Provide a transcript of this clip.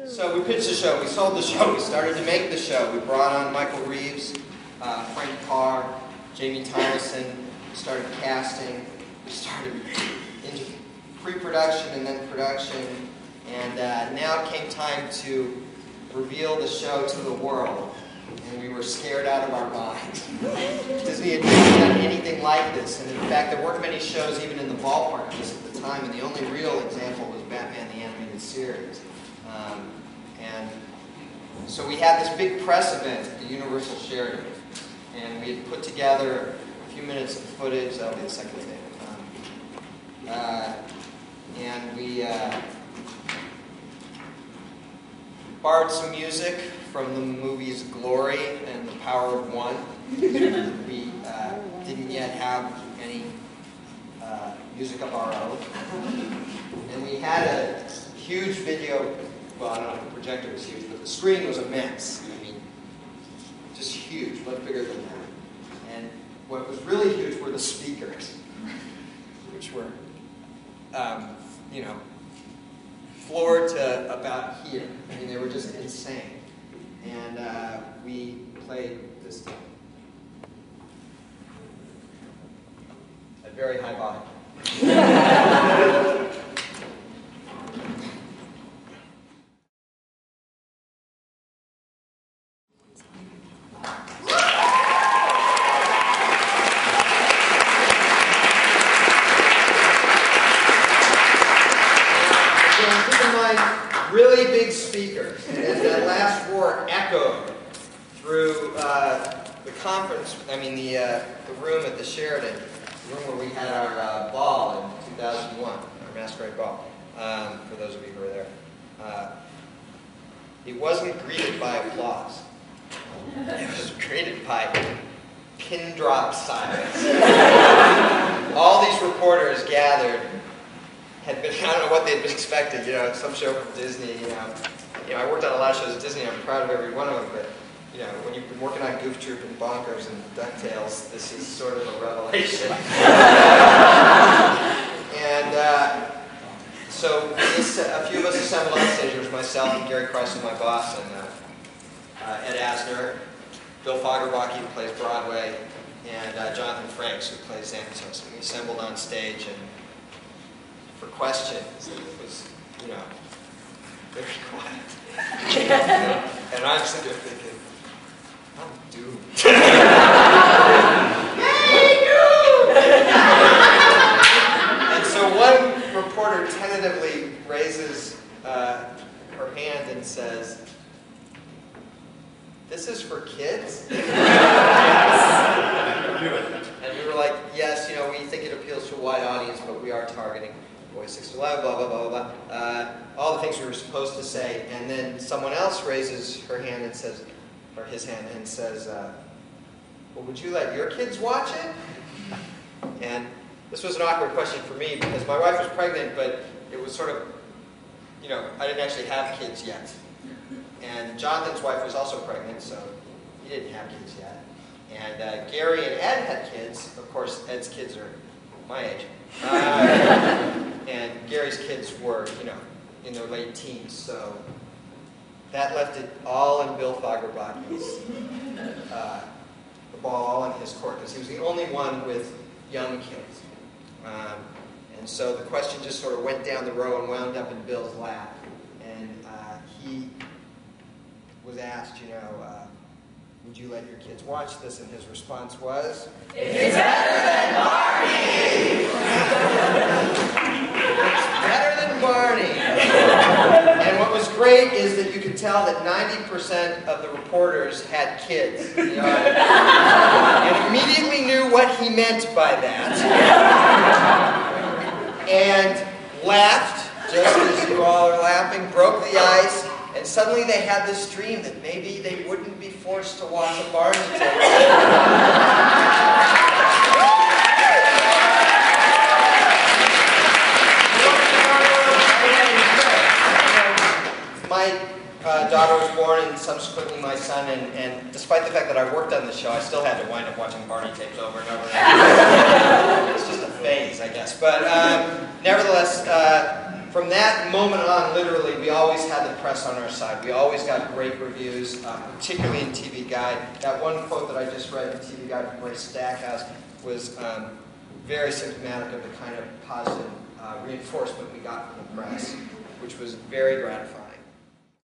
So we pitched the show, we sold the show, we started to make the show. We brought on Michael Reeves, Frank Carr, Jamie Thomason. We started casting. We started into pre-production and then production. And now it came time to reveal the show to the world. And we were scared out of our minds. Disney had never done anything like this. And in fact, there weren't many shows even in the ballpark of this at the time. And the only real example was Batman the Animated Series. And so we had this big press event at the Universal Sheraton, and we had put together a few minutes of footage. That'll be the second day. And we borrowed some music from the movies Glory and The Power of One. We didn't yet have any music of our own. And we had a huge video. Well, I don't know if the projector was huge, but the screen was immense. I mean, just huge, much bigger than that. And what was really huge were the speakers, which were, floor to about here. I mean, they were just insane. And we played this thing at very high volume. Really big speakers, and as that last roar echoed through the conference, the room at the Sheraton, the room where we had our ball in 2001, our Masquerade Ball, for those of you who were there, it wasn't greeted by applause. It was greeted by pin drop silence. All these reporters gathered had been, I don't know what they'd been expecting, some show from Disney, I worked on a lot of shows at Disney, I'm proud of every one of them, but, when you've been working on Goof Troop and Bonkers and DuckTales, this is sort of a revelation. And so a few of us assembled on stage. There was myself and Gary Kreisel, my boss, and Ed Asner, Bill Fagerbakke, who plays Broadway, and Jonathan Frakes, who plays Xanatos. And we assembled on stage, and for questions, it was, very quiet. And I'm sitting there thinking, I'm doomed. And so one reporter tentatively raises her hand and says, "This is for kids?" And we were like, "Yes, we think it appeals to a wide audience, but we are targeting boys 6 to 11, blah, blah, blah, blah, blah." All the things we were supposed to say, and then someone else raises her hand and says, or his hand, and says, "Well, would you let your kids watch it?" And this was an awkward question for me because my wife was pregnant, but it was sort of, I didn't actually have kids yet. And Jonathan's wife was also pregnant, so he didn't have kids yet. And Gary and Ed had kids. Of course, Ed's kids are my age. And Gary's kids were, in their late teens, so that left it all in Bill Fagerbakke's, the ball all in his court, because he was the only one with young kids. And so the question just sort of went down the row and wound up in Bill's lap. And he was asked, would you let your kids watch this? And his response was, "It's better than Barney!" It's better than Barney. And what was great is that you could tell that 90% of the reporters had kids. And immediately knew what he meant by that. And laughed, just as you all are laughing, broke the ice, and suddenly they had this dream that maybe they wouldn't be forced to watch a Barney tape. My daughter was born, and subsequently my son, and despite the fact that I worked on the show, I still had to wind up watching Barney tapes over and over. It's just a phase, I guess. But nevertheless, from that moment on, literally, we always had the press on our side. We always got great reviews, particularly in TV Guide. That one quote that I just read in TV Guide from Ray Stackhouse was very symptomatic of the kind of positive reinforcement we got from the press, which was very gratifying.